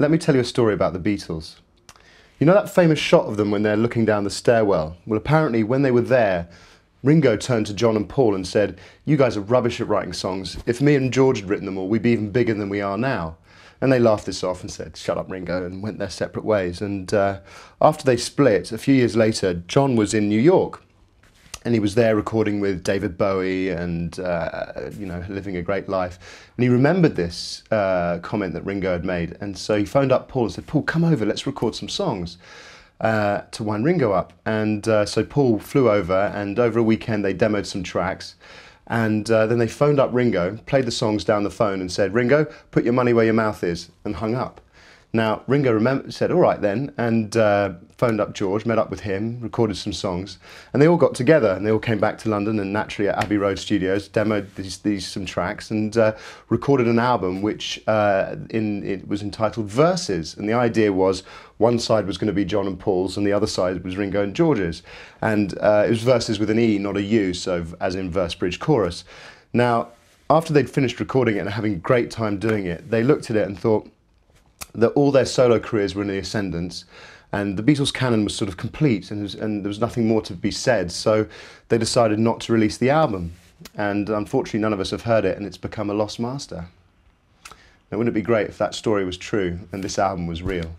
Let me tell you a story about the Beatles. You know that famous shot of them when they're looking down the stairwell? Well, apparently when they were there, Ringo turned to John and Paul and said, "You guys are rubbish at writing songs. If me and George had written them all, we'd be even bigger than we are now." And they laughed this off and said, "Shut up, Ringo," and went their separate ways. And after they split, a few years later, John was in New York. And he was there recording with David Bowie and, living a great life. And he remembered this comment that Ringo had made. And so he phoned up Paul and said, "Paul, come over, let's record some songs," to wind Ringo up. And so Paul flew over, and over a weekend they demoed some tracks. And then they phoned up Ringo, played the songs down the phone and said, "Ringo, put your money where your mouth is," and hung up. Now, Ringo said, "All right then," and phoned up George, met up with him, recorded some songs, and they all got together and they all came back to London and naturally at Abbey Road Studios demoed some tracks and recorded an album which it was entitled Verses, and the idea was one side was going to be John and Paul's and the other side was Ringo and George's, and it was Verses with an E, not a U, so as in verse, bridge, chorus. Now, after they'd finished recording it and having a great time doing it, they looked at it and thought that all their solo careers were in the ascendance and the Beatles canon was sort of complete and there was nothing more to be said, so they decided not to release the album, and unfortunately none of us have heard it and it's become a lost master. Now, wouldn't it be great if that story was true and this album was real?